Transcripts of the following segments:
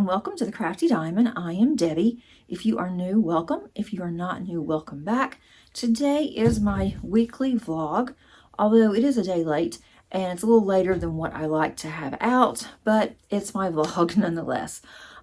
welcome to the Crafty Diamond. I am Debbie. If you are new, welcome. If you are not new, welcome back. Today is my weekly vlog, although it is a day late and it's a little later than what I like to have out, but it's my vlog nonetheless.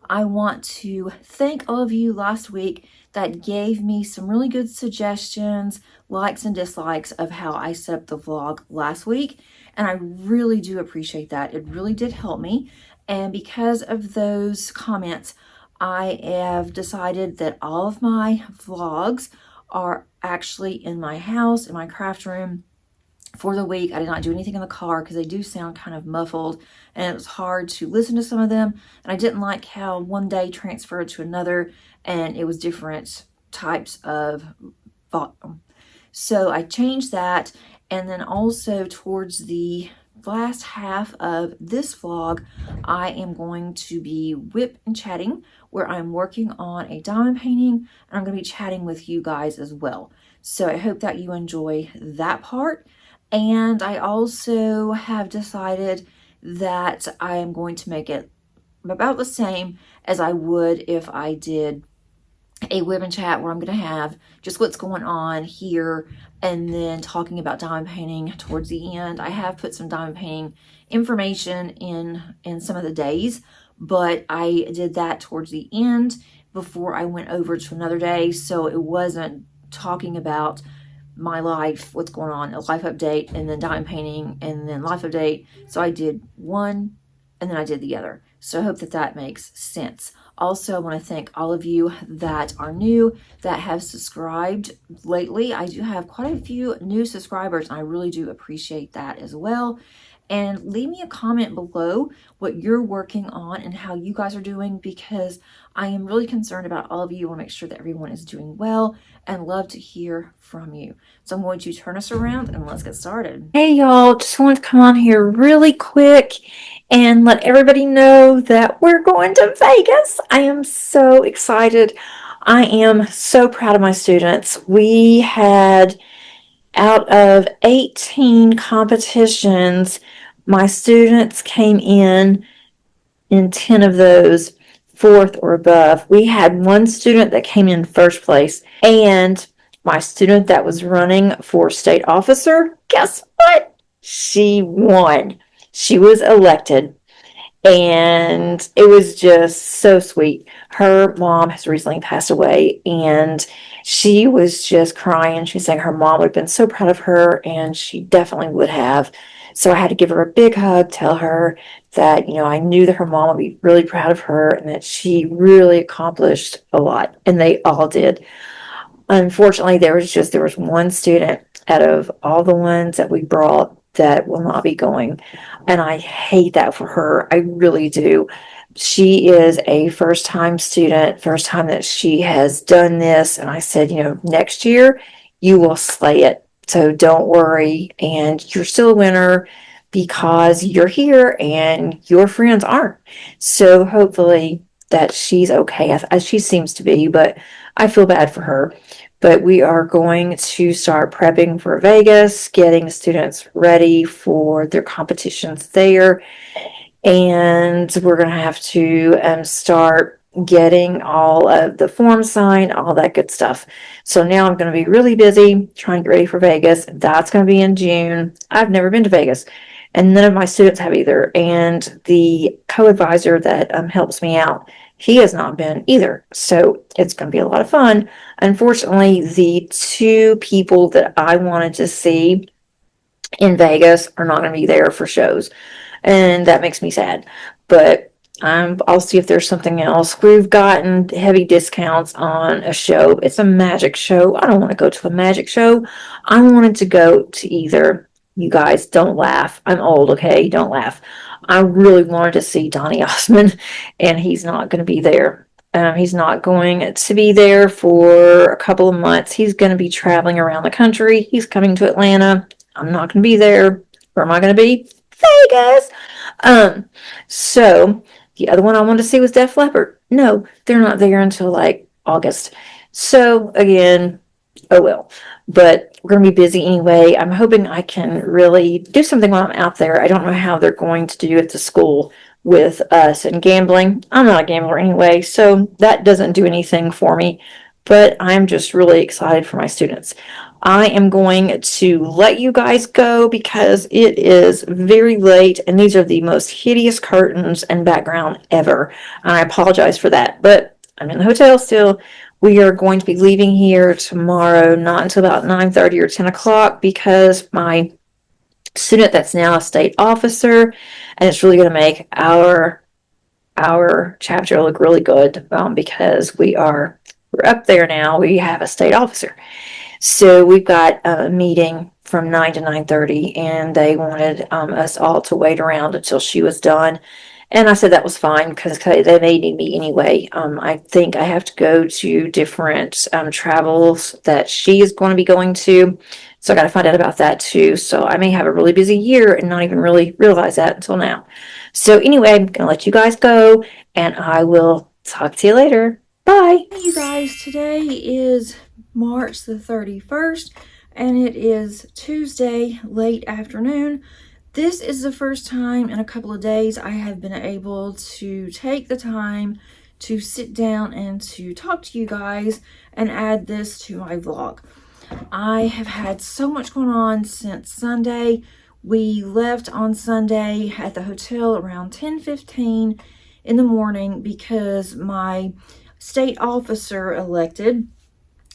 I want to thank all of you last week that gave me some really good suggestions, likes and dislikes of how I set up the vlog last week, and I really do appreciate that. It really did help me. And because of those comments, I have decided that all of my vlogs are actually in my house, in my craft room for the week. I did not do anything in the car because they do sound kind of muffled and it was hard to listen to some of them. And I didn't like how one day transferred to another and it was different types of volume. So I changed that. And then also towards the last half of this vlog, I am going to be whip and chatting, where I'm working on a diamond painting, and I'm going to be chatting with you guys as well. So I hope that you enjoy that part. And I also have decided that I am going to make it about the same as I would if I did a whip and chat, where I'm going to have just what's going on here and then talking about diamond painting towards the end. I have put some diamond painting information in some of the days, but I did that towards the end before I went over to another day, so it wasn't talking about my life, what's going on, a life update, and then diamond painting, and then life update. So I did one and then I did the other. So I hope that that makes sense. Also, I want to thank all of you that are new, that have subscribed lately. I do have quite a few new subscribers, and I really do appreciate that as well. And leave me a comment below what you're working on and how you guys are doing, because I am really concerned about all of you. I want to make sure that everyone is doing well and love to hear from you. So I'm going to turn us around and let's get started. Hey y'all, just wanted to come on here really quick and let everybody know that we're going to Vegas. I am so excited. I am so proud of my students. We had, out of 18 competitions, my students came in 10 of those fourth or above. We had one student that came in first place, and my student that was running for state officer, guess what? She won. She was elected, and it was just so sweet. Her mom has recently passed away, and she was just crying. She's saying her mom would have been so proud of her, and she definitely would have. So I had to give her a big hug, tell her that, I knew that her mom would be really proud of her and that she really accomplished a lot, and they all did. Unfortunately, there was one student out of all the ones that we brought that will not be going, and I hate that for her. I really do. She is a first-time student, first time that she has done this, and I said, next year you will slay it. So don't worry, and you're still a winner because you're here and your friends aren't. So hopefully that she's okay, as she seems to be, but I feel bad for her. But we are going to start prepping for Vegas, getting the students ready for their competitions there. And we're going to have to start getting all of the forms signed, all that good stuff. So now I'm going to be really busy trying to get ready for Vegas. That's going to be in June. I've never been to Vegas, and none of my students have either. And the co-advisor that helps me out, he has not been either. So it's going to be a lot of fun. Unfortunately, the two people that I wanted to see in Vegas are not going to be there for shows, and that makes me sad. But I'll see if there's something else. We've gotten heavy discounts on a show. It's a magic show. I don't want to go to a magic show. I wanted to go to either, you guys, don't laugh. I'm old, okay? Don't laugh. I really wanted to see Donny Osmond, and he's not going to be there. He's not going to be there for a couple of months. He's going to be traveling around the country. He's coming to Atlanta. I'm not going to be there. Where am I going to be? Vegas. So the other one I wanted to see was Def Leppard. No, they're not there until like August. So again, oh well. But we're going to be busy anyway. I'm hoping I can really do something while I'm out there. I don't know how they're going to do at the school, with us and gambling. I'm not a gambler anyway, so that doesn't do anything for me, but I'm just really excited for my students. I am going to let you guys go because it is very late and these are the most hideous curtains and background ever. And I apologize for that, but I'm in the hotel still. We are going to be leaving here tomorrow, not until about 9:30 or 10 o'clock because my student that's now a state officer, and it's really going to make our chapter look really good because we're up there now. We have a state officer. So we've got a meeting from 9 to 9:30, and they wanted us all to wait around until she was done. And I said that was fine because they may need me anyway. I think I have to go to different travels that she is going to be going to. So I got to find out about that too. So I may have a really busy year and not even really realize that until now. So anyway, I'm going to let you guys go, and I will talk to you later. Bye. Hey, you guys, today is March the 31st, and it is Tuesday, late afternoon. This is the first time in a couple of days I have been able to take the time to sit down and to talk to you guys and add this to my vlog. I have had so much going on since Sunday. We left on Sunday at the hotel around 10:15 in the morning because my state officer elected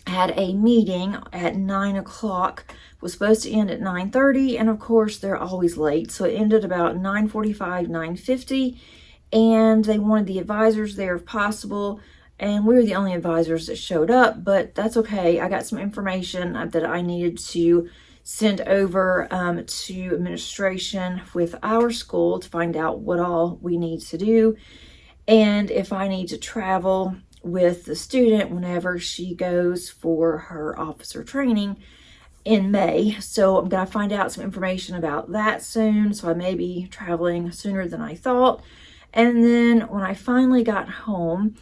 had a meeting at 9 o'clock. Was supposed to end at 9:30, and of course they're always late, so it ended about 9:45, 9:50, and they wanted the advisors there if possible, and we were the only advisors that showed up, but that's okay. I got some information that I needed to send over to administration with our school to find out what all we need to do, and if I need to travel with the student whenever she goes for her officer training in May. So I'm going to find out some information about that soon. So I may be traveling sooner than I thought. And then when I finally got home,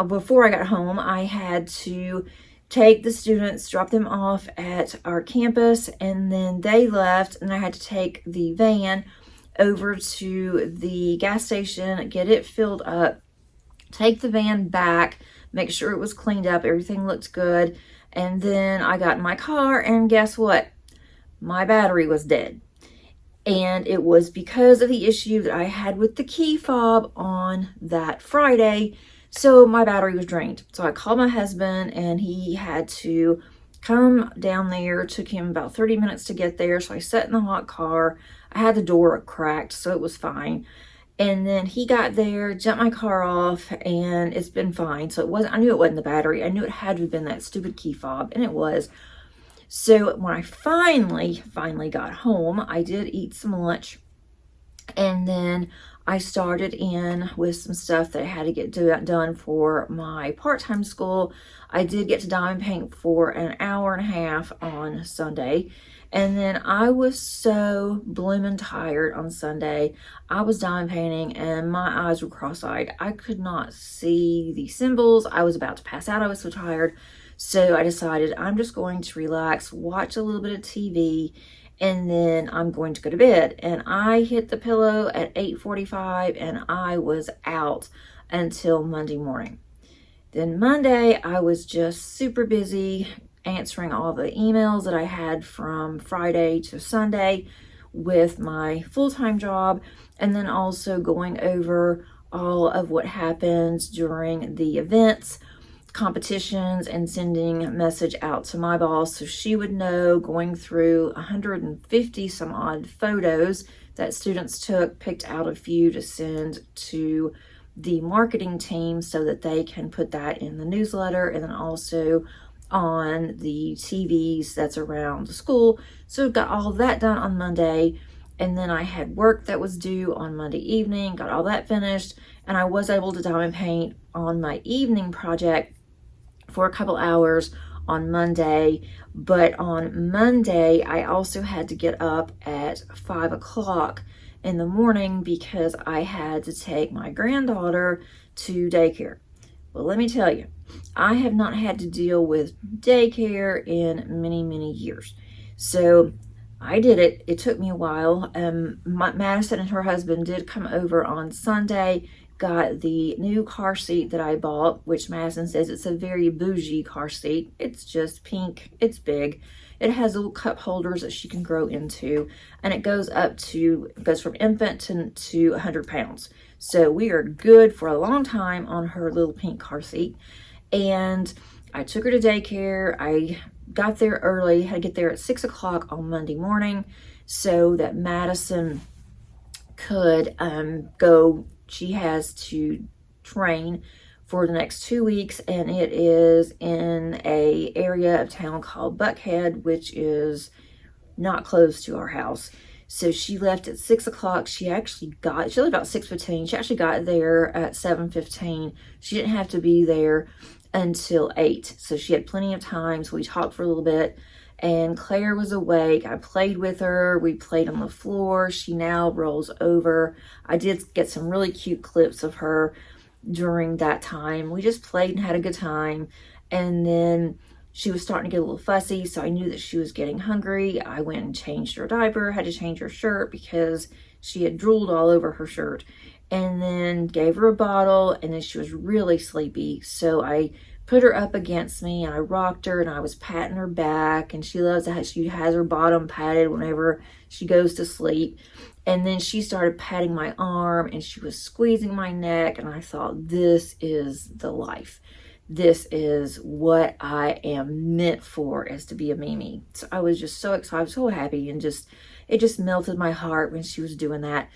before I got home, I had to take the students, drop them off at our campus, and then they left, and I had to take the van over to the gas station, get it filled up, take the van back, make sure it was cleaned up, everything looked good. And then I got in my car, and guess what? My battery was dead. And it was because of the issue that I had with the key fob on that Friday. So my battery was drained. So I called my husband, and he had to come down there. It took him about 30 minutes to get there. So I sat in the hot car. I had the door cracked, so it was fine. And then he got there, jumped my car off, and it's been fine. So it wasn't, I knew it wasn't the battery. I knew it had to have been that stupid key fob, and it was. So when I finally got home, I did eat some lunch, and then I started in with some stuff that I had to get done for my part-time school. I did get to diamond paint for an hour and a half on Sunday. And then I was so blooming tired on Sunday. I was diamond painting and my eyes were cross-eyed. I could not see the symbols. I was about to pass out. I was so tired. So I decided I'm just going to relax, watch a little bit of TV, and then I'm going to go to bed. And I hit the pillow at 8:45, and I was out until Monday morning. Then Monday, I was just super busy answering all the emails that I had from Friday to Sunday with my full-time job, and then also going over all of what happens during the events, competitions, and sending a message out to my boss so she would know, going through 150 some odd photos that students took, picked out a few to send to the marketing team so that they can put that in the newsletter, and then also on the TVs that's around the school. So got all of that done on Monday, and then I had work that was due on Monday evening, got all that finished, and I was able to diamond paint on my evening project for a couple hours on Monday. But on Monday, I also had to get up at 5 o'clock in the morning because I had to take my granddaughter to daycare. Well, let me tell you, I have not had to deal with daycare in many years. So I did it. It took me a while. Madison and her husband did come over on Sunday, got the new car seat that I bought, which Madison says it's a very bougie car seat. It's just pink. It's big. It has little cup holders that she can grow into, and it goes from infant to 100 pounds. So we are good for a long time on her little pink car seat. And I took her to daycare. I got there early, had to get there at 6 o'clock on Monday morning so that Madison could go. She has to train for the next 2 weeks, and it is in a area of town called Buckhead, which is not close to our house. So she left at 6 o'clock. She left about 6:15. She actually got there at 7:15. She didn't have to be there until 8. So she had plenty of time. So we talked for a little bit, and Claire was awake. I played with her. We played on the floor. She now rolls over. I did get some really cute clips of her during that time. We just played and had a good time. And then she was starting to get a little fussy, so I knew that she was getting hungry. I went and changed her diaper, had to change her shirt because she had drooled all over her shirt, and then gave her a bottle, and then she was really sleepy. So I put her up against me and I rocked her, and I was patting her back, and she loves how she has her bottom patted whenever she goes to sleep. And then she started patting my arm and she was squeezing my neck, and I thought, this is the life. This is what I am meant for, is to be a Mimi. So I was just so excited, so happy, and it just melted my heart when she was doing that.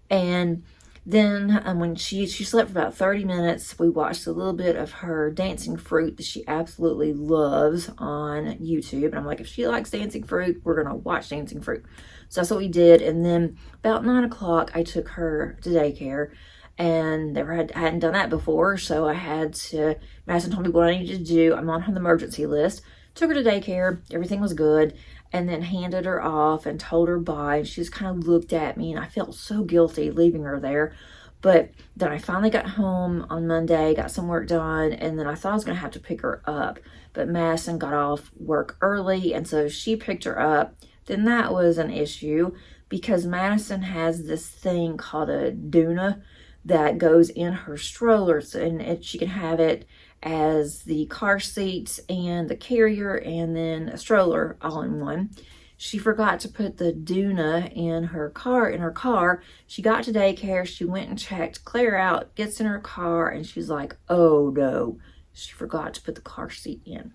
And then when she slept for about 30 minutes, we watched a little bit of her Dancing Fruit that she absolutely loves on YouTube. And I'm like, if she likes Dancing Fruit, we're going to watch Dancing Fruit. So that's what we did. And then about 9 o'clock, I took her to daycare. And I hadn't done that before, so Madison told me what I needed to do. I'm on the emergency list. Took her to daycare, everything was good, and then handed her off and told her bye. And she just kind of looked at me, and I felt so guilty leaving her there. But then I finally got home on Monday, got some work done, and then I thought I was going to have to pick her up. But Madison got off work early, and so she picked her up. Then that was an issue because Madison has this thing called a Doona that goes in her strollers, and she can have it as the car seats and the carrier and then a stroller all in one. She forgot to put the Doona in her car. She got to daycare, she went and checked Claire out, gets in her car, and she's like, oh no, she forgot to put the car seat in.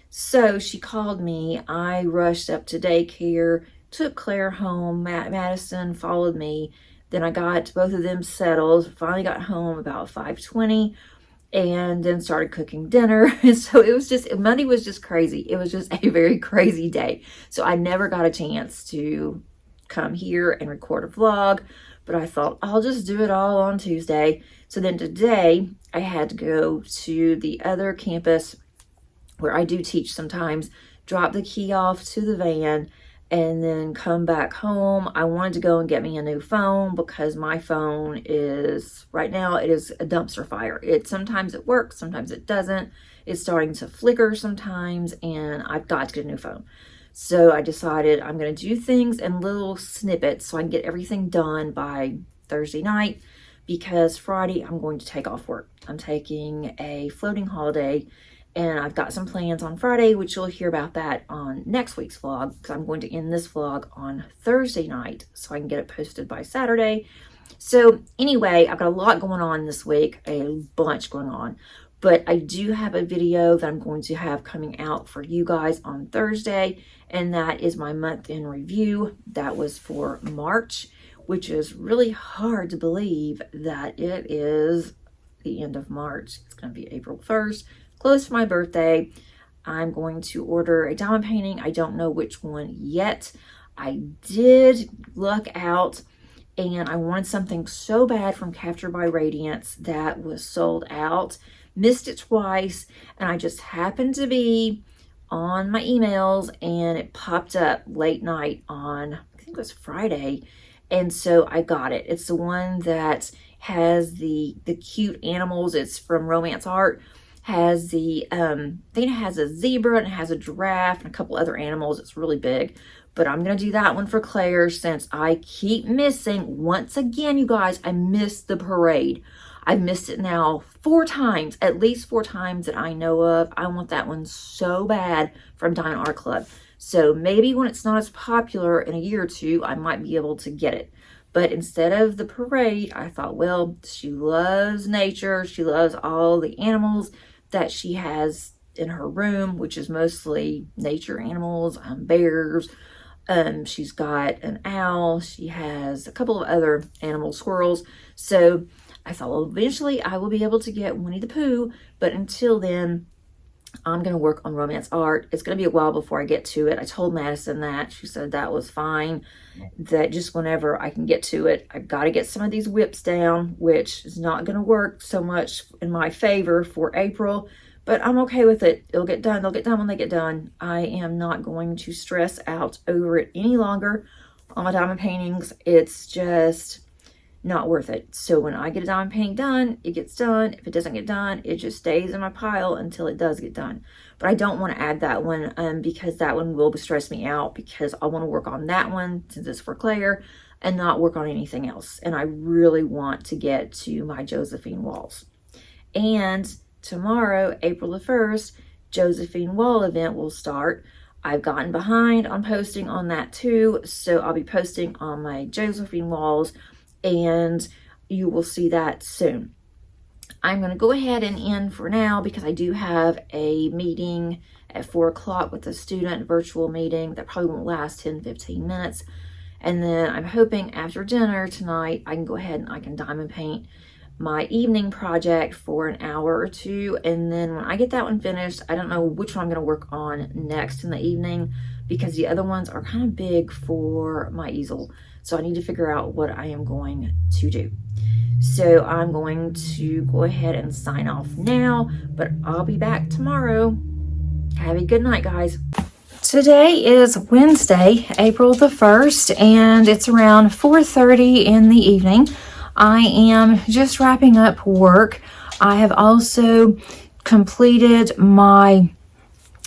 So she called me. I rushed up to daycare, took Claire home. Madison followed me. Then I got both of them settled, finally got home about 5:20, and then started cooking dinner. And so Monday was just crazy. It was just a very crazy day. So I never got a chance to come here and record a vlog, but I thought I'll just do it all on Tuesday. So then today I had to go to the other campus where I do teach sometimes, drop the key off to the van, and then come back home. I wanted to go and get me a new phone because my phone right now it is a dumpster fire. Sometimes it works, sometimes it doesn't. It's starting to flicker sometimes, and I've got to get a new phone. So I decided I'm going to do things in little snippets so I can get everything done by Thursday night, because Friday I'm going to take off work. I'm taking a floating holiday, and I've got some plans on Friday, which you'll hear about that on next week's vlog, because I'm going to end this vlog on Thursday night so I can get it posted by Saturday. So anyway, I've got a lot going on this week, a bunch going on. But I do have a video that I'm going to have coming out for you guys on Thursday, and that is my month in review. That was for March, which is really hard to believe that it is the end of March. It's going to be April 1st. Close to my birthday. I'm going to order a diamond painting. I don't know which one yet. I did luck out, and I wanted something so bad from Captured by Radiance that was sold out. Missed it twice, and I just happened to be on my emails, and it popped up late night on, I think it was Friday, and so I got it. It's the one that has the cute animals. It's from Romance Art. Has I think it has a zebra, and it has a giraffe and a couple other animals. It's really big, but I'm going to do that one for Claire since I keep missing. Once again, you guys, I missed the parade. I've missed it now 4 times, at least 4 times that I know of. I want that one so bad from Diamond Art Club. So maybe when it's not as popular in a year or 2, I might be able to get it. But instead of the parade, I thought, well, she loves nature. She loves all the animals that she has in her room, which is mostly nature animals, bears. She's got an owl. She has a couple of other animals, squirrels. So I thought, well, eventually I will be able to get Winnie the Pooh. But until then, I'm going to work on romance art. It's going to be a while before I get to it. I told Madison that. She said that was fine. That just whenever I can get to it, I've got to get some of these whips down, which is not going to work so much in my favor for April. But I'm okay with it. It'll get done. They'll get done when they get done. I am not going to stress out over it any longer on my diamond paintings. It's just not worth it. So when I get a diamond painting done, it gets done. If it doesn't get done, it just stays in my pile until it does get done. But I don't want to add that one because that one will stress me out, because I want to work on that one since it's for Claire and not work on anything else. And I really want to get to my Josephine walls. And tomorrow, April the 1st, Josephine Wall event will start. I've gotten behind on posting on that too, so I'll be posting on my Josephine walls, and you will see that soon. I'm going to go ahead and end for now because I do have a meeting at 4 o'clock with a student, virtual meeting that probably won't last 10-15 minutes. And then I'm hoping after dinner tonight, I can go ahead and I can diamond paint my evening project for an hour or 2. And then when I get that one finished, I don't know which one I'm going to work on next in the evening because the other ones are kind of big for my easel. So I need to figure out what I am going to do. So I'm going to go ahead and sign off now, but I'll be back tomorrow. Have a good night, guys. Today is Wednesday, April the 1st, and it's around 4:30 in the evening. I am just wrapping up work. I have also completed my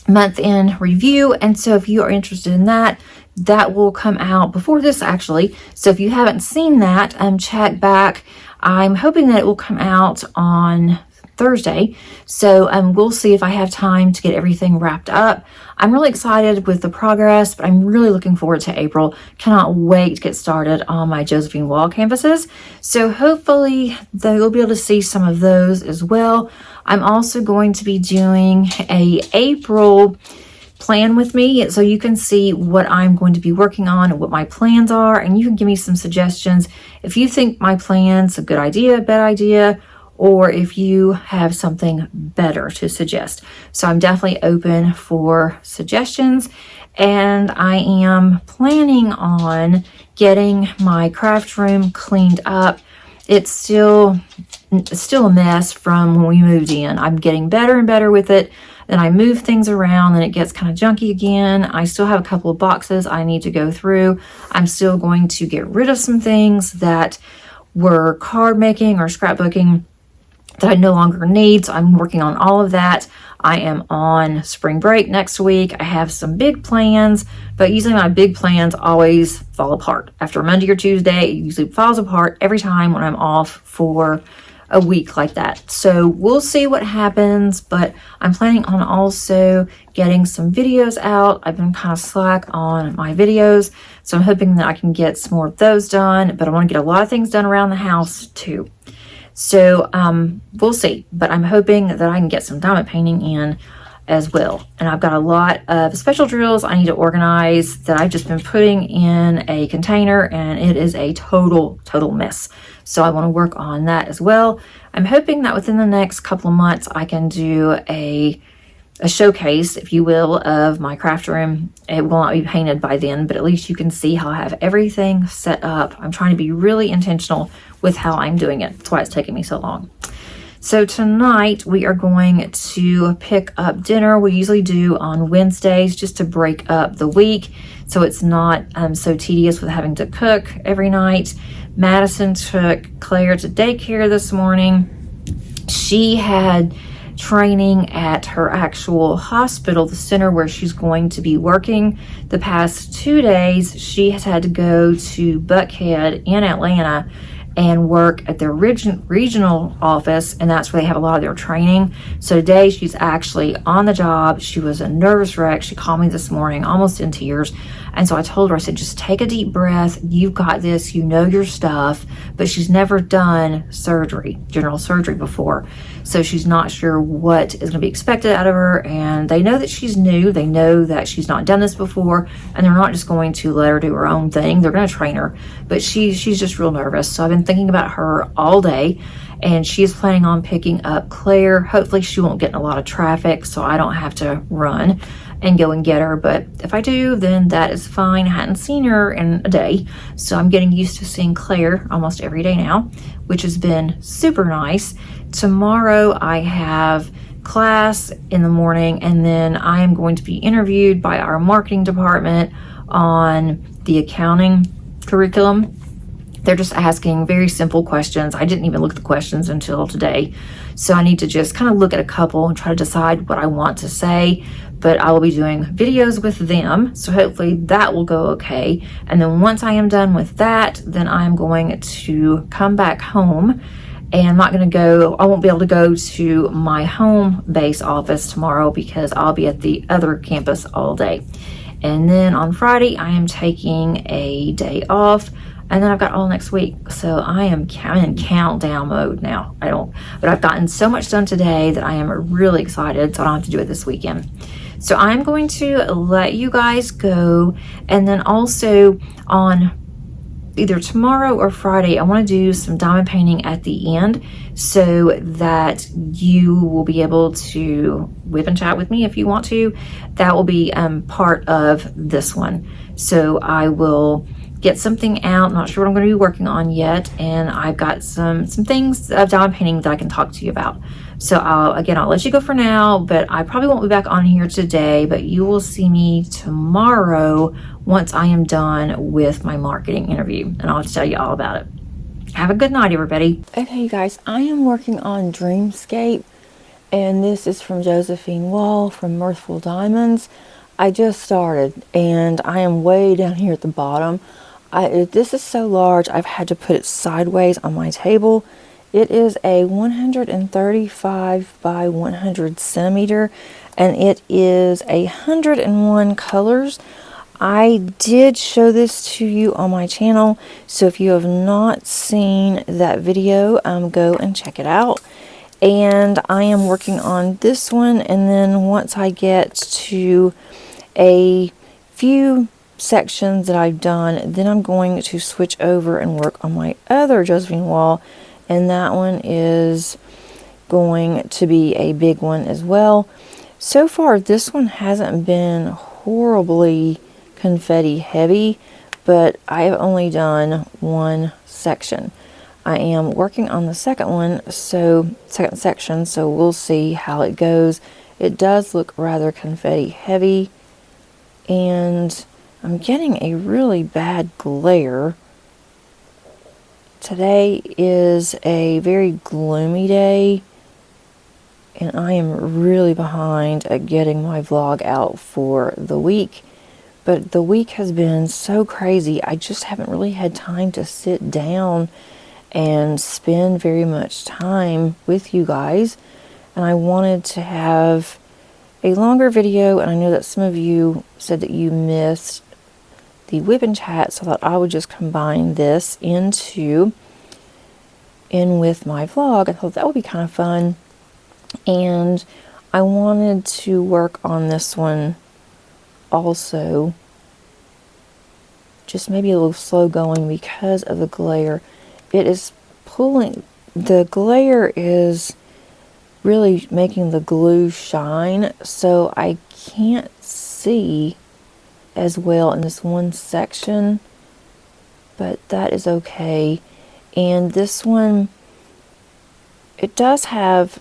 month-end review, and so if you are interested in that, that will come out before this actually. So if you haven't seen that, check back. I'm hoping that it will come out on Thursday. So we'll see if I have time to get everything wrapped up. I'm really excited with the progress, but I'm really looking forward to April. Cannot wait to get started on my Josephine Wall canvases. So hopefully you'll be able to see some of those as well. I'm also going to be doing a April plan with me so you can see what I'm going to be working on and what my plans are, and you can give me some suggestions if you think my plan's a good idea, bad idea, or if you have something better to suggest. So I'm definitely open for suggestions, and I am planning on getting my craft room cleaned up. It's still a mess from when we moved in. I'm getting better and better with it. Then I move things around and it gets kind of junky again. I still have a couple of boxes I need to go through. I'm still going to get rid of some things that were card making or scrapbooking that I no longer need. So I'm working on all of that. I am on spring break next week. I have some big plans, but usually my big plans always fall apart. After Monday or Tuesday, it usually falls apart every time when I'm off for a week like that. So we'll see what happens, but I'm planning on also getting some videos out. I've been kind of slack on my videos, so I'm hoping that I can get some more of those done, but I want to get a lot of things done around the house too. So we'll see, but I'm hoping that I can get some diamond painting in as well. And I've got a lot of special drills I need to organize that I've just been putting in a container, and it is a total mess. So I want to work on that as well. I'm hoping that within the next couple of months I can do a showcase, if you will, of my craft room. It will not be painted by then, but at least you can see how I have everything set up. I'm trying to be really intentional with how I'm doing it. That's why it's taking me so long. So tonight we are going to pick up dinner. We usually do on Wednesdays just to break up the week so it's not so tedious with having to cook every night. Madison took Claire to daycare this morning. She had training at her actual hospital, the center where she's going to be working. The past 2 days, she has had to go to Buckhead in Atlanta and work at their regional office, and that's where they have a lot of their training. So today she's actually on the job. She was a nervous wreck. She called me this morning almost in tears, and so I told her, I said, just take a deep breath. You've got this, you know your stuff. But she's never done surgery, general surgery, before, so she's not sure what is going to be expected out of her. And they know that she's new, they know that she's not done this before, and they're not just going to let her do her own thing. They're going to train her, but she's just real nervous. So I've been thinking about her all day, and she is planning on picking up Claire. Hopefully she won't get in a lot of traffic, so I don't have to run and go and get her. But if I do, then that is fine. I hadn't seen her in a day, so I'm getting used to seeing Claire almost every day now, which has been super nice. Tomorrow I have class in the morning, and then I am going to be interviewed by our marketing department on the accounting curriculum. They're just asking very simple questions. I didn't even look at the questions until today. So I need to just kind of look at a couple and try to decide what I want to say. But I will be doing videos with them, so hopefully that will go okay. And then once I am done with that, then I'm going to come back home. And I'm not going to go, I won't be able to go to my home base office tomorrow because I'll be at the other campus all day. And then on Friday, I am taking a day off. And then I've got all next week. So I am in countdown mode now. But I've gotten so much done today that I am really excited, so I don't have to do it this weekend. So I'm going to let you guys go. And then also on either tomorrow or Friday, I want to do some diamond painting at the end so that you will be able to whip and chat with me if you want to. That will be part of this one. So I will get something out. Not sure what I'm going to be working on yet, and I've got some things of diamond painting that I can talk to you about. So I'll let you go for now, but I probably won't be back on here today, but you will see me tomorrow once I am done with my marketing interview, and I'll tell you all about it. Have a good night, everybody. Okay, you guys, I am working on Dreamscape, and this is from Josephine Wall from Mirthful Diamonds. I just started, and I am way down here at the bottom. This is so large, I've had to put it sideways on my table. It is a 135 by 100 centimeter, and it is 101 colors. I did show this to you on my channel, so if you have not seen that video, go and check it out. And I am working on this one, and then once I get to a few sections that I've done, then I'm going to switch over and work on my other Josephine Wall, and that one is going to be a big one as well. So far this one hasn't been horribly confetti heavy, but I have only done one section. I am working on the second section, so we'll see how it goes. It does look rather confetti heavy, and I'm getting a really bad glare. Today is a very gloomy day, and I am really behind at getting my vlog out for the week. But the week has been so crazy, I just haven't really had time to sit down and spend very much time with you guys. And I wanted to have a longer video, and I know that some of you said that you missed the whip and chat, so I thought I would just combine this in with my vlog. I thought that would be kind of fun, and I wanted to work on this one also, just maybe a little slow going because of the glare. It is pulling, the glare is really making the glue shine, so I can't see as well in this one section, but that is okay. And this one, it does have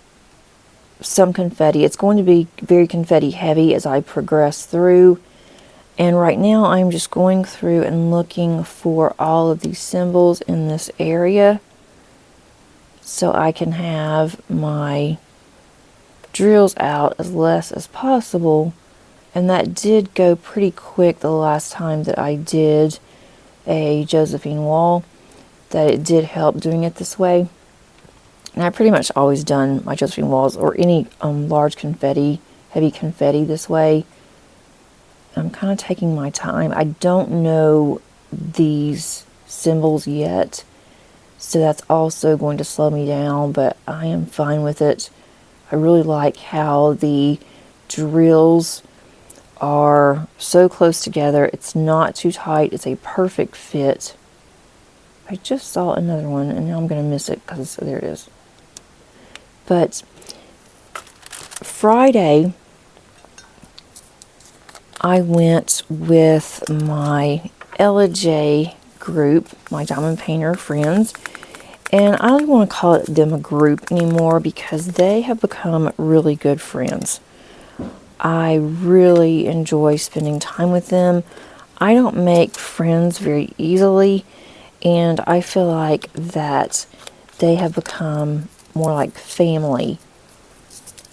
some confetti. It's going to be very confetti heavy as I progress through, and right now I'm just going through and looking for all of these symbols in this area so I can have my drills out as less as possible. And that did go pretty quick the last time that I did a Josephine wall, that it did help doing it this way. And I've pretty much always done my Josephine walls or any large confetti, heavy confetti this way. I'm kind of taking my time. I don't know these symbols yet, so that's also going to slow me down, but I am fine with it. I really like how the drills are so close together. It's not too tight. It's a perfect fit. I just saw another one, and now I'm going to miss it because there it is. But Friday, I went with my Ella J group, my diamond painter friends, and I don't want to call them a group anymore because they have become really good friends. I really enjoy spending time with them. I don't make friends very easily, and I feel like that they have become more like family,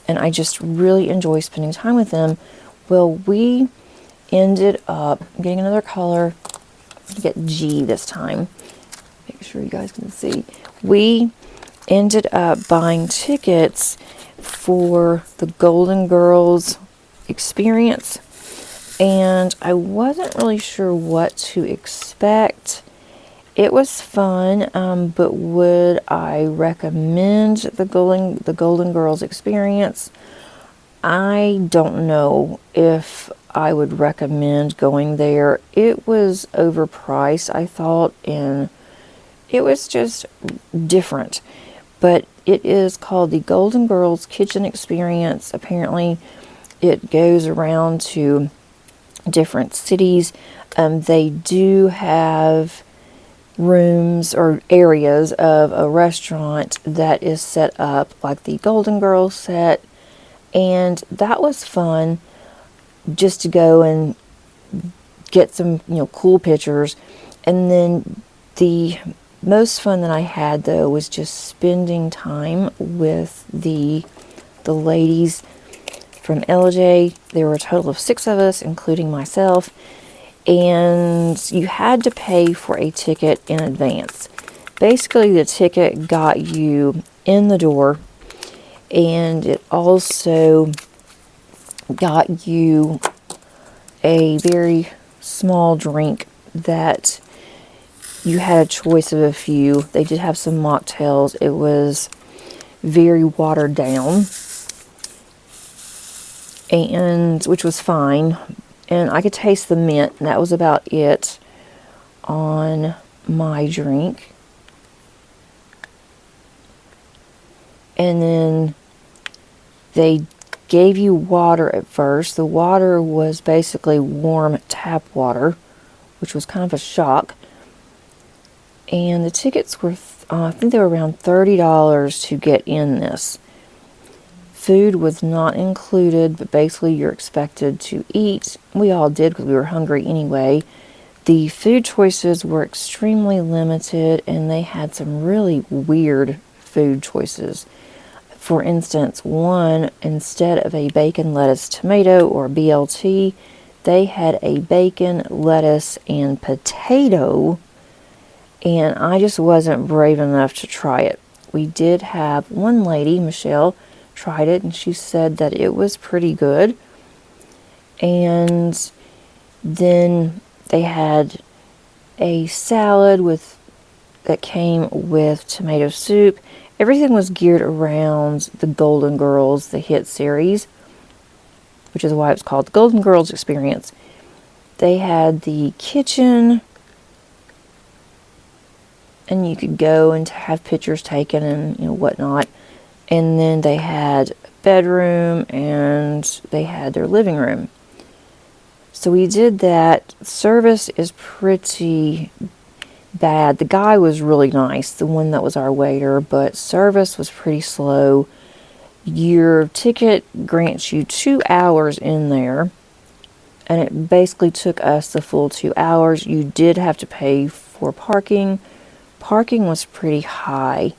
and I just really enjoy spending time with them. Well, we ended up getting another color. Get G this time. Make sure you guys can see. We ended up buying tickets for the Golden Girls experience, and I wasn't really sure what to expect. It was fun, but would I recommend the Golden Girls experience? I don't know if I would recommend going there. It was overpriced, I thought, and it was just different. But it is called the Golden Girls Kitchen Experience. Apparently, it goes around to different cities. They do have rooms or areas of a restaurant that is set up like the Golden Girls set, and that was fun just to go and get some cool pictures. And then the most fun that I had though was just spending time with the ladies from LJ. There were a total of 6 of us, including myself, and you had to pay for a ticket in advance. Basically, the ticket got you in the door, and it also got you a very small drink that you had a choice of a few. They did have some mocktails. It was very watered down, and which was fine. And I could taste the mint, and that was about it on my drink. And then they gave you water at first. The water was basically warm tap water, which was kind of a shock. And the tickets were, I think they were around $30 to get in this. Food was not included, but basically you're expected to eat. We all did because we were hungry anyway. The food choices were extremely limited, and they had some really weird food choices. For instance, one, instead of a bacon, lettuce, tomato, or BLT, they had a bacon, lettuce, and potato, and I just wasn't brave enough to try it. We did have one lady, Michelle, tried it, and she said that it was pretty good. And then they had a salad that came with tomato soup. Everything was geared around the Golden Girls, the hit series, which is why it's called the Golden Girls Experience. They had the kitchen, and you could go and have pictures taken and whatnot. And then they had a bedroom, and they had their living room. So we did that. Service is pretty bad. The guy was really nice, the one that was our waiter, but service was pretty slow. Your ticket grants you 2 hours in there, and it basically took us the full 2 hours. You did have to pay for parking. Parking was pretty high.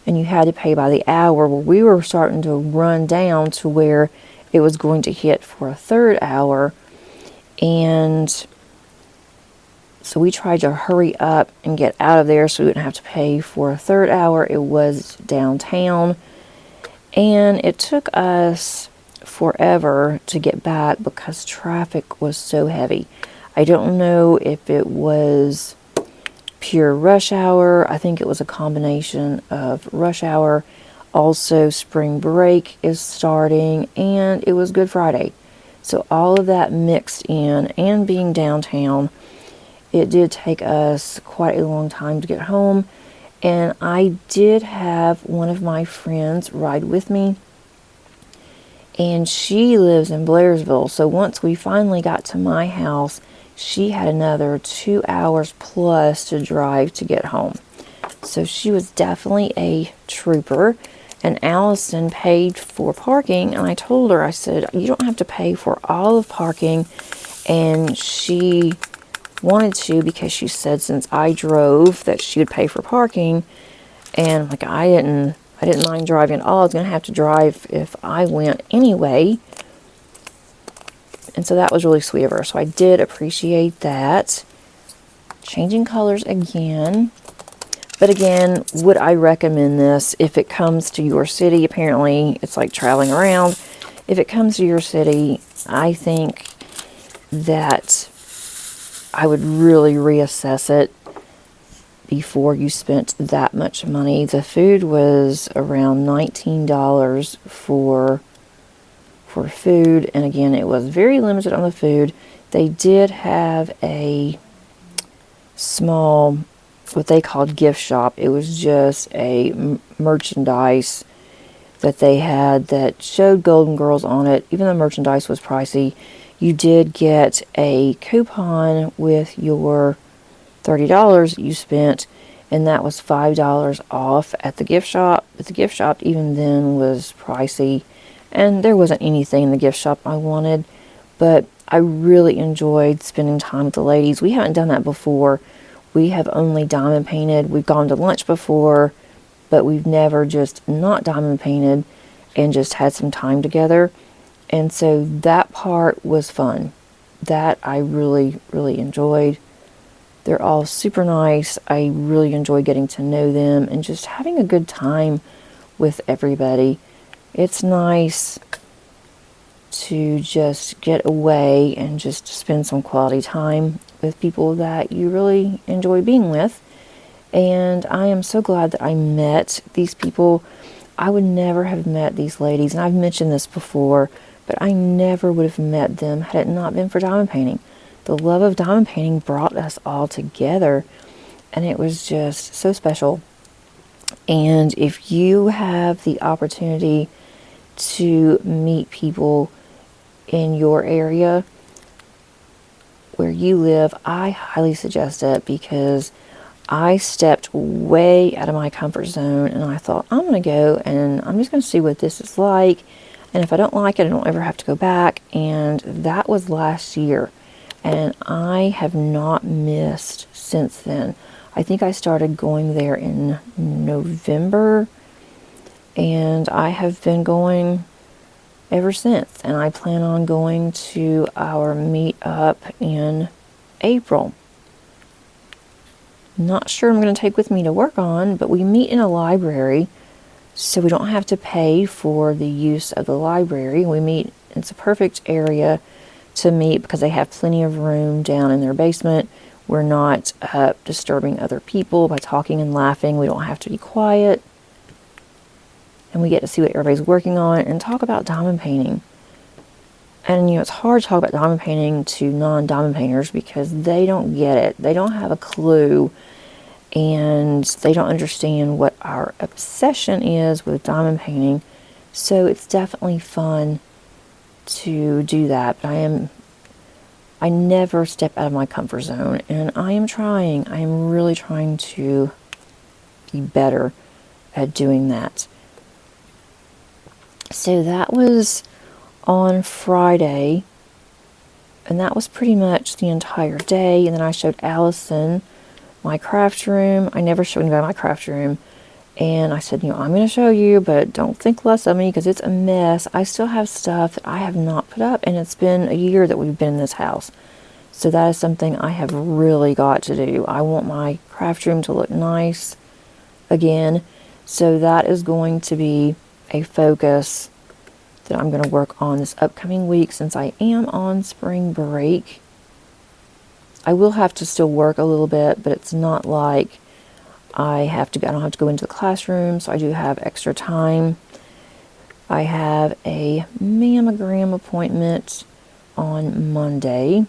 and you had to pay by the hour. Well, we were starting to run down to where it was going to hit for a third hour, and so we tried to hurry up and get out of there so we wouldn't have to pay for a third hour. It was downtown, and it took us forever to get back because traffic was so heavy. I don't know if it was pure rush hour. I think it was a combination of rush hour. Also, spring break is starting, and it was Good Friday. So all of that mixed in, and being downtown, it did take us quite a long time to get home. And I did have one of my friends ride with me, and she lives in Blairsville. So once we finally got to my house, she had another 2 hours plus to drive to get home. So she was definitely a trooper. And Allison paid for parking, and I told her, I said, you don't have to pay for all of parking. And she wanted to, because she said since I drove that she would pay for parking. And like, I didn't mind driving at all. I was going to have to drive if I went anyway. And so that was really sweet of her. So I did appreciate that. Changing colors again. But again, would I recommend this if it comes to your city? Apparently, it's like traveling around. If it comes to your city, I think that I would really reassess it before you spent that much money. The food was around $19 for food, and again, it was very limited on the food. They did have a small, what they called gift shop. It was just a merchandise that they had that showed Golden Girls on it. Even though merchandise was pricey, you did get a coupon with your $30 you spent, and that was $5 off at the gift shop. But the gift shop even then was pricey, and there wasn't anything in the gift shop I wanted. But I really enjoyed spending time with the ladies. We haven't done that before. We have only diamond painted. We've gone to lunch before, but we've never just not diamond painted and just had some time together. And so that part was fun. That I really, really enjoyed. They're all super nice. I really enjoy getting to know them and just having a good time with everybody. It's nice to just get away and just spend some quality time with people that you really enjoy being with. And I am so glad that I met these people. I would never have met these ladies, and I've mentioned this before, but I never would have met them had it not been for diamond painting. The love of diamond painting brought us all together, and it was just so special. And if you have the opportunity to meet people in your area where you live, I highly suggest it, because I stepped way out of my comfort zone, and I thought, I'm going to go and I'm just going to see what this is like. And if I don't like it, I don't ever have to go back. And that was last year, and I have not missed since then. I think I started going there in November, and I have been going ever since. And I plan on going to our meetup in April. Not sure I'm going to take with me to work on, but we meet in a library, so we don't have to pay for the use of the library. We meet, it's a perfect area to meet because they have plenty of room down in their basement. We're not disturbing other people by talking and laughing. We don't have to be quiet. And we get to see what everybody's working on and talk about diamond painting. And, it's hard to talk about diamond painting to non-diamond painters because they don't get it. They don't have a clue, and they don't understand what our obsession is with diamond painting. So it's definitely fun to do that. But I never step out of my comfort zone, and I am really trying to be better at doing that. So that was on Friday, and that was pretty much the entire day. And then I showed Allison my craft room. I never showed anybody my craft room, And I said, I'm going to show you, but don't think less of me because it's a mess. I still have stuff that I have not put up, and it's been a year that we've been in this house. So that is something I have really got to do. I want my craft room to look nice again. So that is going to be a focus that I'm going to work on this upcoming week since I am on spring break. I will have to still work a little bit, but it's not like I don't have to go into the classroom, so I do have extra time. I have a mammogram appointment on Monday,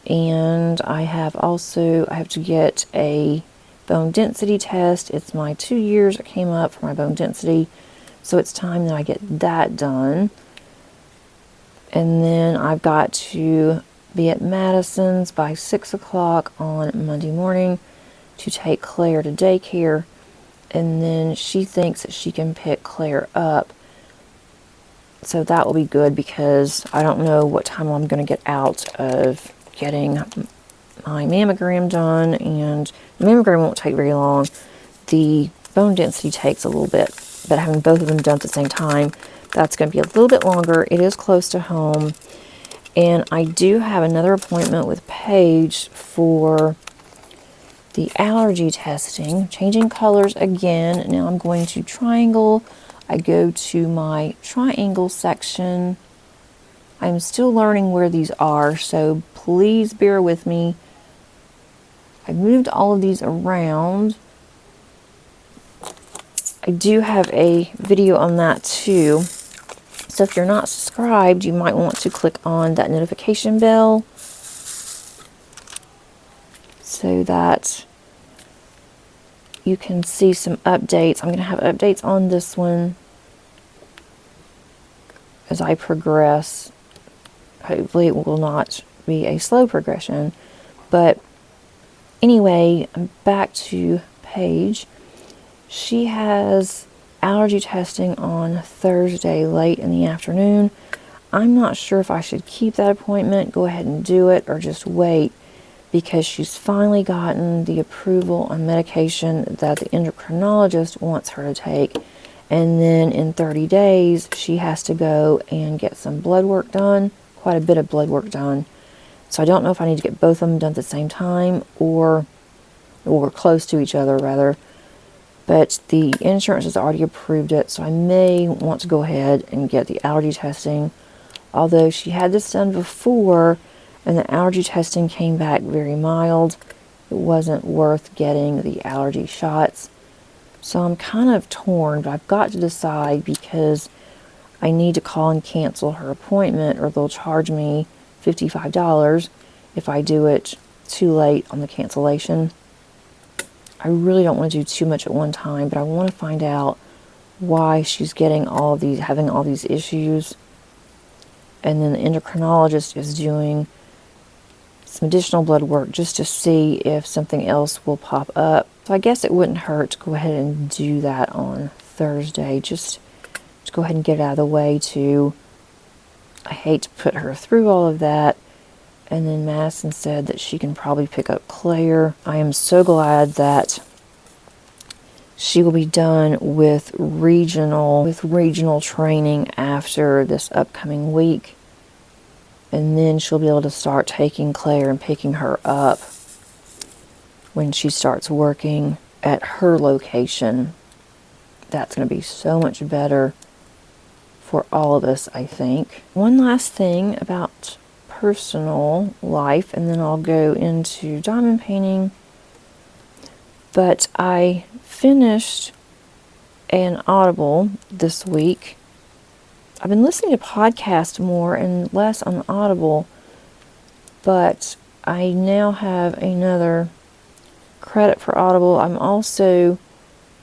and I have to get a bone density test. It's my 2 years that came up for my bone density, so it's time that I get that done. And then I've got to be at Madison's by 6 o'clock on Monday morning to take Claire to daycare, and then she thinks that she can pick Claire up. So that will be good because I don't know what time I'm going to get out of getting my mammogram done, and the mammogram won't take very long. The bone density takes a little bit, but having both of them done at the same time, that's going to be a little bit longer. It is close to home, and I do have another appointment with Paige for the allergy testing, changing colors again. Now I'm going to Triangle. I go to my Triangle section. I'm still learning where these are, so please bear with me. I moved all of these around. I do have a video on that too. So if you're not subscribed, you might want to click on that notification bell so that you can see some updates. I'm going to have updates on this one as I progress. Hopefully it will not be a slow progression. But anyway, back to Paige. She has allergy testing on Thursday late in the afternoon. I'm not sure if I should keep that appointment, go ahead and do it, or just wait, because she's finally gotten the approval on medication that the endocrinologist wants her to take. And then in 30 days, she has to go and get some blood work done, quite a bit of blood work done. So I don't know if I need to get both of them done at the same time or close to each other, rather. But the insurance has already approved it, so I may want to go ahead and get the allergy testing. Although she had this done before, and the allergy testing came back very mild, it wasn't worth getting the allergy shots. So I'm kind of torn, but I've got to decide because I need to call and cancel her appointment, or they'll charge me $55 if I do it too late on the cancellation. I really don't want to do too much at one time, but I want to find out why she's having all these issues. And then the endocrinologist is doing some additional blood work just to see if something else will pop up. So I guess it wouldn't hurt to go ahead and do that on Thursday. Just to go ahead and get it out of the way too. I hate to put her through all of that. And then Madison said that she can probably pick up Claire. I am so glad that she will be done with regional training after this upcoming week. And then she'll be able to start taking Claire and picking her up when she starts working at her location. That's going to be so much better for all of us, I think. One last thing about personal life, and then I'll go into diamond painting. But I finished an Audible this week. I've been listening to podcasts more and less on Audible, but I now have another credit for Audible. I also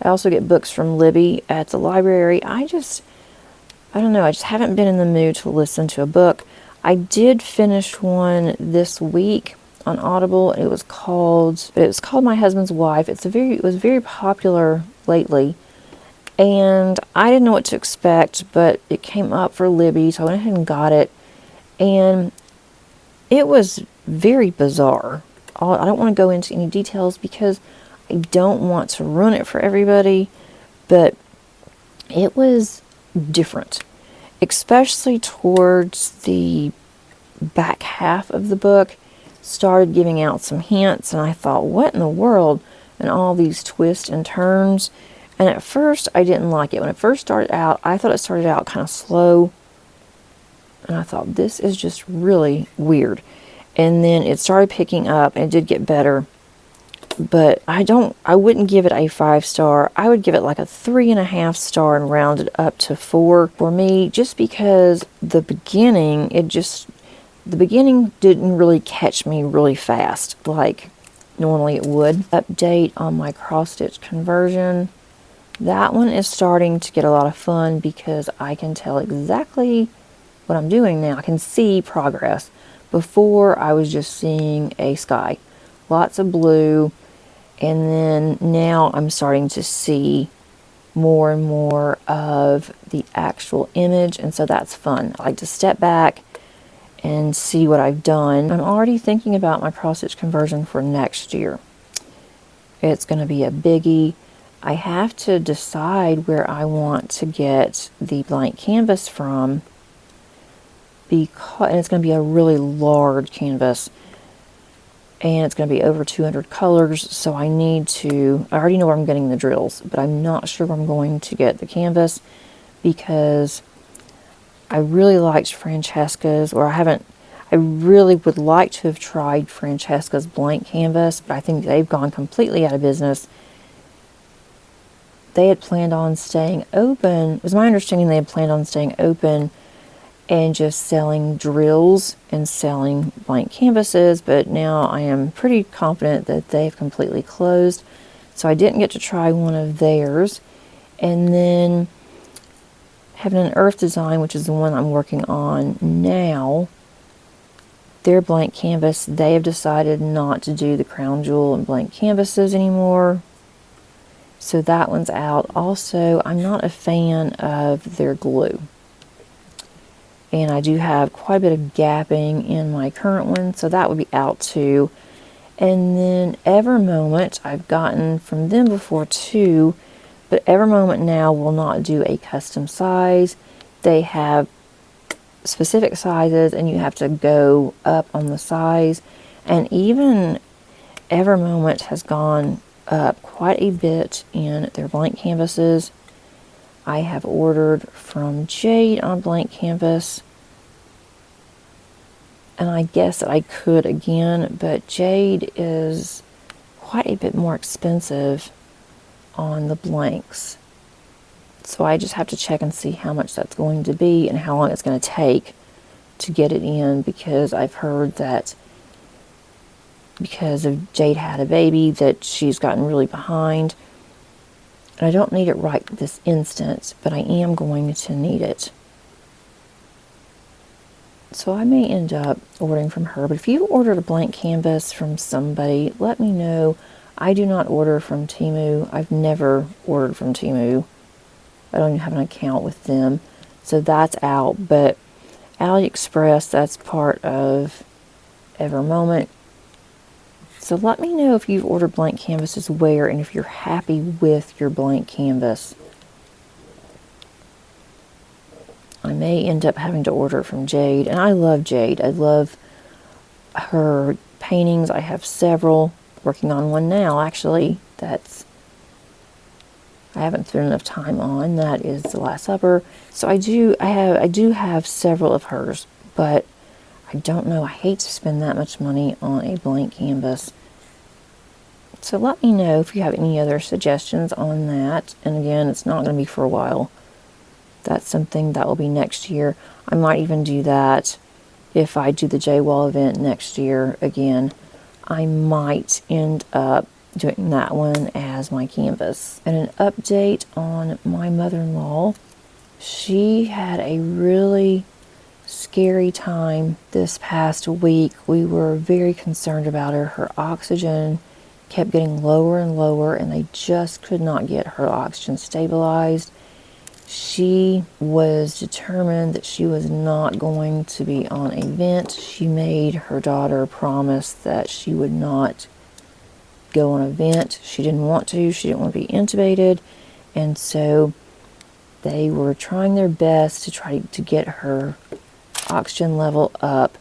get books from Libby at the library. I don't know, I just haven't been in the mood to listen to a book. I did finish one this week on Audible. It was called My Husband's Wife. It was very popular lately, and I didn't know what to expect, but it came up for Libby, so I went ahead and got it, and it was very bizarre. I don't want to go into any details because I don't want to ruin it for everybody, but it was different, especially towards the back half of the book. Started giving out some hints, and I thought, what in the world? And all these twists and turns. And at first, I didn't like it. When it first started out, I thought it started out kind of slow. And I thought, this is just really weird. And then it started picking up, and it did get better. But I wouldn't give it a 5-star. I would give it like a 3.5 star and round it up to 4 for me, just because the beginning didn't really catch me really fast like normally it would. Update on my cross-stitch conversion. That one is starting to get a lot of fun because I can tell exactly what I'm doing now. I can see progress. Before, I was just seeing a sky. Lots of blue. And then now I'm starting to see more and more of the actual image. And so that's fun. I like to step back and see what I've done. I'm already thinking about my cross-stitch conversion for next year. It's going to be a biggie. I have to decide where I want to get the blank canvas from, and it's going to be a really large canvas, and it's going to be over 200 colors, so I already know where I'm getting the drills, but I'm not sure where I'm going to get the canvas, because I really liked Francesca's, I really would like to have tried Francesca's blank canvas, but I think they've gone completely out of business. They had planned on staying open. It was my understanding they had planned on staying open and just selling drills and selling blank canvases, but now I am pretty confident that they've completely closed. So I didn't get to try one of theirs. And then Heaven and Earth Design, which is the one I'm working on now, their blank canvas, they have decided not to do the crown jewel and blank canvases anymore. So that one's out. Also, I'm not a fan of their glue. And I do have quite a bit of gapping in my current one, so that would be out too. And then Evermoment, I've gotten from them before too, but Evermoment now will not do a custom size. They have specific sizes, and you have to go up on the size. And even Evermoment has gone up quite a bit in their blank canvases. I have ordered from Jade on blank canvas, and I guess that I could again, but Jade is quite a bit more expensive on the blanks. So I just have to check and see how much that's going to be and how long it's going to take to get it in, because I've heard that because of Jade had a baby that she's gotten really behind. And I don't need it right this instant, but I am going to need it. So I may end up ordering from her. But if you ordered a blank canvas from somebody, let me know. I do not order from Temu. I've never ordered from Temu. I don't even have an account with them. So that's out. But AliExpress, that's part of Evermoment. So let me know if you've ordered blank canvases where, and if you're happy with your blank canvas. I may end up having to order from Jade, and I love Jade. I love her paintings. I have several, working on one now actually, I haven't spent enough time on. That is The Last Supper. So I do have several of hers, but I don't know. I hate to spend that much money on a blank canvas. So let me know if you have any other suggestions on that. And again, it's not going to be for a while. That's something that will be next year. I might even do that if I do the JWall event next year again. I might end up doing that one as my canvas. And an update on my mother-in-law. She had a really scary time this past week. We were very concerned about her. Her oxygen kept getting lower and lower, and they just could not get her oxygen stabilized. She was determined that she was not going to be on a vent. She made her daughter promise that she would not go on a vent. She didn't want to. She didn't want to be intubated. And so they were trying their best to try to get her oxygen level up.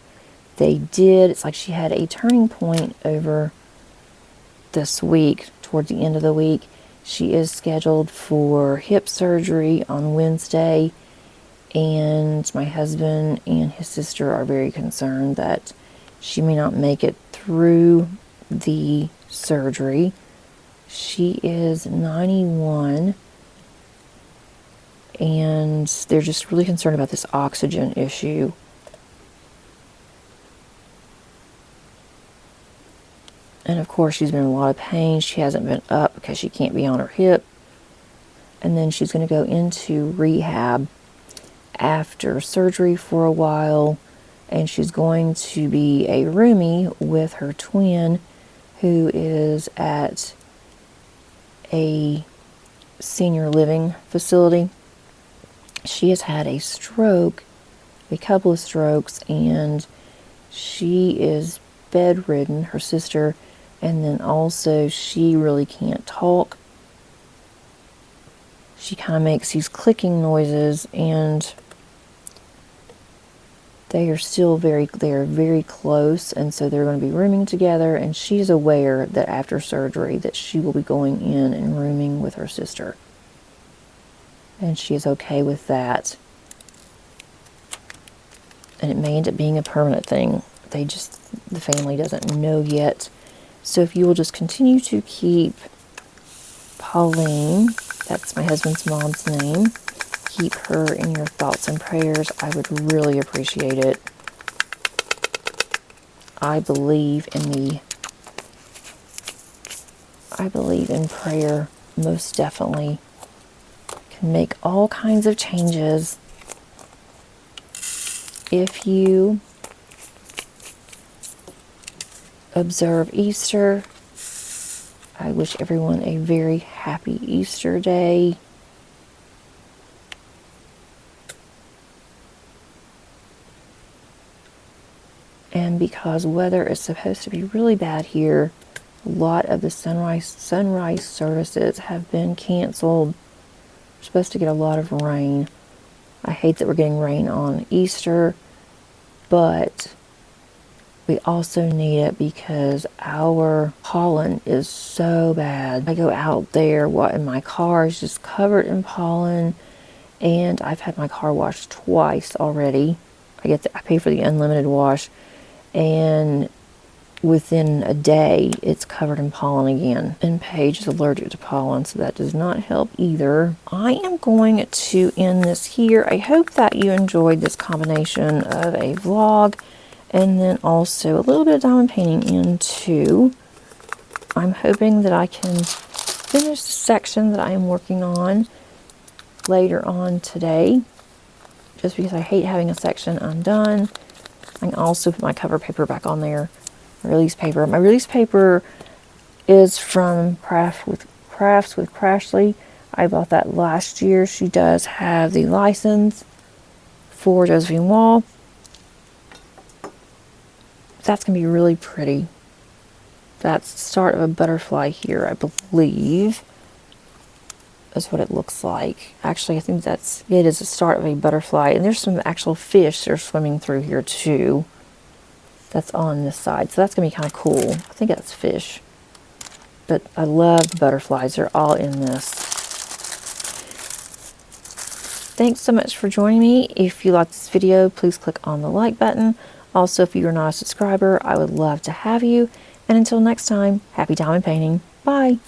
They did. It's like she had a turning point over this week, towards the end of the week. She is scheduled for hip surgery on Wednesday, and my husband and his sister are very concerned that she may not make it through the surgery. She is 91, and they're just really concerned about this oxygen issue. And of course, she's been in a lot of pain. She hasn't been up because she can't be on her hip. And then she's going to go into rehab after surgery for a while. And she's going to be a roomie with her twin, who is at a senior living facility. She has had a stroke, a couple of strokes, and she is bedridden, her sister. And then also, she really can't talk. She kind of makes these clicking noises, and they are very close, and so they're going to be rooming together, and she's aware that after surgery that she will be going in and rooming with her sister. And she is okay with that. And it may end up being a permanent thing. The family doesn't know yet. So if you will just continue to keep Pauline, that's my husband's mom's name, keep her in your thoughts and prayers, I would really appreciate it. I believe in prayer, most definitely. Can make all kinds of changes. If you observe Easter, I wish everyone a very happy Easter day. And because weather is supposed to be really bad here, a lot of the sunrise services have been canceled. We're supposed to get a lot of rain. I hate that we're getting rain on Easter, but we also need it because our pollen is so bad. I go out there, and my car is just covered in pollen, and I've had my car washed twice already. I pay for the unlimited wash, and within a day, it's covered in pollen again. And Paige is allergic to pollen, so that does not help either. I am going to end this here. I hope that you enjoyed this combination of a vlog and then also a little bit of diamond painting in too. I'm hoping that I can finish the section that I am working on later on today, just because I hate having a section undone. I can also put my cover paper back on there, my release paper. My release paper is from Crafts with Crashly. I bought that last year. She does have the license for Josephine Wall. That's going to be really pretty. That's the start of a butterfly here, I believe. That's what it looks like. Actually, I think it is the start of a butterfly. And there's some actual fish that are swimming through here too. That's on this side. So that's going to be kind of cool. I think that's fish. But I love the butterflies. They're all in this. Thanks so much for joining me. If you like this video, please click on the like button. Also, if you are not a subscriber, I would love to have you. And until next time, happy diamond painting. Bye.